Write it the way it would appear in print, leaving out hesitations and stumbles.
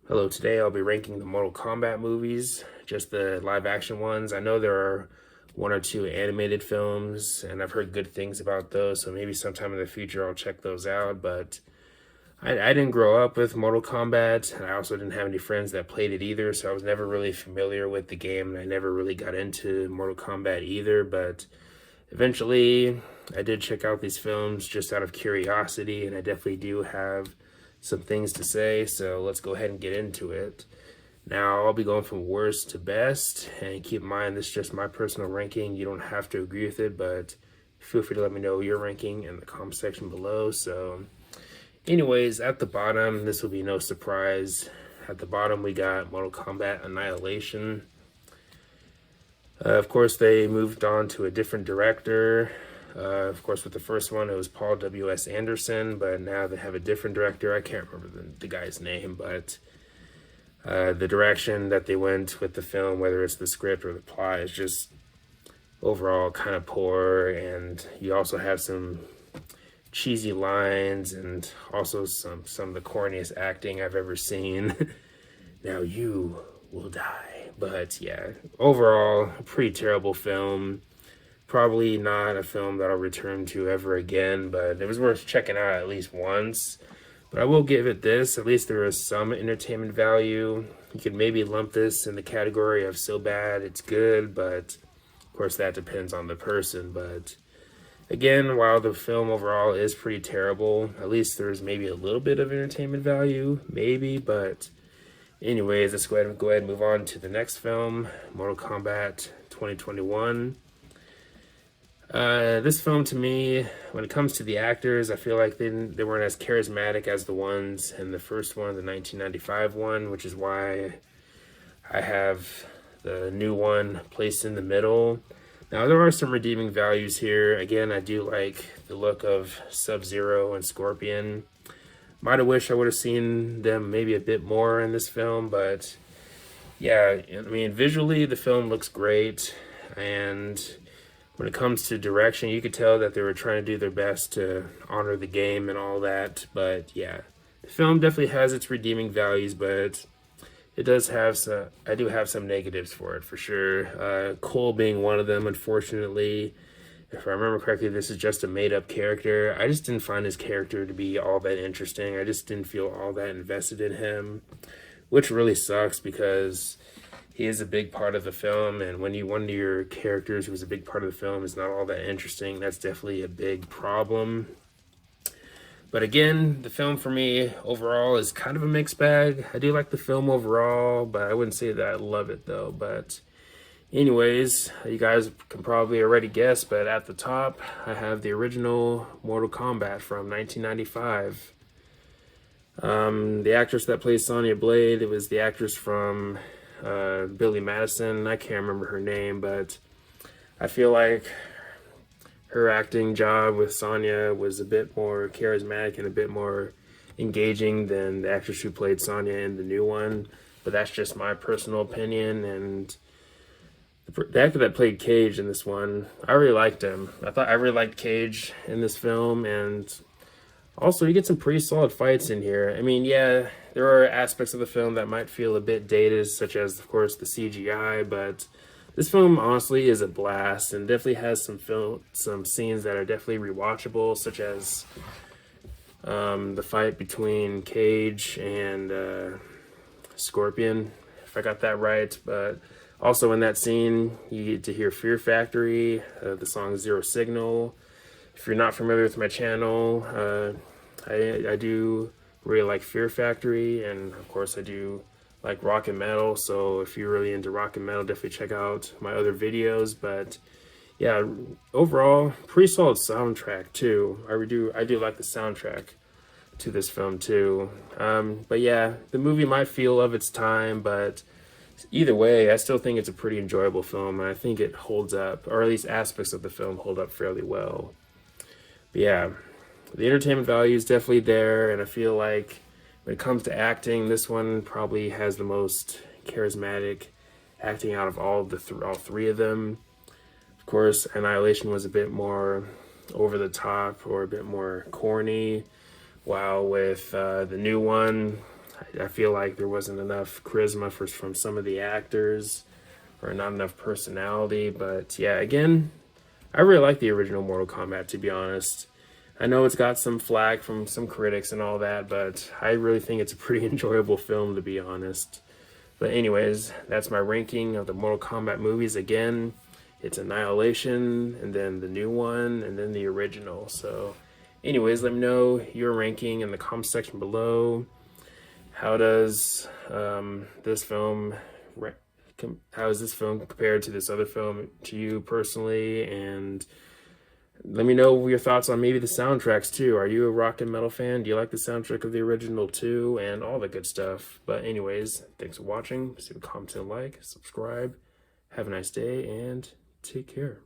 Hello, today I'll be ranking the Mortal Kombat movies, just the live action ones. I know there are one or two animated films, and I've heard good things about those, so maybe sometime in the future I'll check those out. But I didn't grow up with Mortal Kombat, and I also didn't have any friends that played it either, so I was never really familiar with the game, and I never really got into Mortal Kombat either. But eventually, I did check out these films just out of curiosity, and I definitely do have some things to say, so let's go ahead and get into it. Now, I'll be going from worst to best, and keep in mind, this is just my personal ranking. You don't have to agree with it, but feel free to let me know your ranking in the comment section below. So, anyways, at the bottom, this will be no surprise. At the bottom, we got Mortal Kombat Annihilation. Of course, they moved on to a different director. Of course, with the first one, it was Paul W.S. Anderson, but now they have a different director. I can't remember the guy's name, but the direction that they went with the film, whether it's the script or the plot, is just overall kind of poor. And you also have some cheesy lines and also some of the corniest acting I've ever seen. Now you will die. But yeah, overall, a pretty terrible film. Probably not a film that I'll return to ever again, but it was worth checking out at least once. But I will give it this. At least there is some entertainment value. You could maybe lump this in the category of so bad it's good, but of course that depends on the person. But again, while the film overall is pretty terrible, at least there's maybe a little bit of entertainment value, maybe. But anyways, let's go ahead and move on to the next film, Mortal Kombat 2021. This film, to me, when it comes to the actors, I feel like they weren't as charismatic as the ones in the first one, the 1995 one, which is why I have the new one placed in the middle. Now, there are some redeeming values here. Again, I do like the look of Sub-Zero and Scorpion. Might have wished I would have seen them maybe a bit more in this film, but yeah, I mean, visually, the film looks great, and when it comes to direction, you could tell that they were trying to do their best to honor the game and all that. But yeah, the film definitely has its redeeming values, but it does have some. I do have some negatives for it for sure. Cole being one of them, unfortunately. If I remember correctly, this is just a made-up character. I just didn't find his character to be all that interesting. I just didn't feel all that invested in him, which really sucks because he is a big part of the film, and when one of your characters who was a big part of the film is not all that interesting, that's definitely a big problem. But again, the film for me overall is kind of a mixed bag. I do like the film overall, but I wouldn't say that I love it though. But anyways, you guys can probably already guess, but at the top, I have the original Mortal Kombat from 1995. The actress that plays Sonya Blade, it was the actress from Billy Madison. I can't remember her name, but I feel like her acting job with Sonya was a bit more charismatic and a bit more engaging than the actress who played Sonya in the new one. But that's just my personal opinion. And the actor that played Cage in this one, I really liked him. I really liked Cage in this film, and also, you get some pretty solid fights in here. I mean, yeah, there are aspects of the film that might feel a bit dated, such as, of course, the CGI, but this film, honestly, is a blast and definitely has some scenes that are definitely rewatchable, such as the fight between Cage and Scorpion, if I got that right. But also in that scene, you get to hear Fear Factory, the song Zero Signal. If you're not familiar with my channel, I do really like Fear Factory, and of course I do like rock and metal, so if you're really into rock and metal, definitely check out my other videos. But yeah, overall, pretty solid soundtrack too. I do like the soundtrack to this film too. But yeah, the movie might feel of its time, but either way, I still think it's a pretty enjoyable film, and I think it holds up, or at least aspects of the film hold up fairly well. But yeah, the entertainment value is definitely there, and I feel like when it comes to acting, this one probably has the most charismatic acting out of all three of them. Of course, Annihilation was a bit more over the top or a bit more corny, while with the new one, I feel like there wasn't enough charisma from some of the actors, or not enough personality. But yeah, again, I really like the original Mortal Kombat, to be honest. I know it's got some flack from some critics and all that, but I really think it's a pretty enjoyable film, to be honest. But anyways, that's my ranking of the Mortal Kombat movies. Again, it's Annihilation, and then the new one, and then the original. So anyways, let me know your ranking in the comment section below. How does this film how is this film compared to this other film to you personally? And let me know your thoughts on maybe the soundtracks too. Are you a rock and metal fan? Do you like the soundtrack of the original too? And all the good stuff. But anyways, thanks for watching. Leave a comment and like, subscribe. Have a nice day and take care.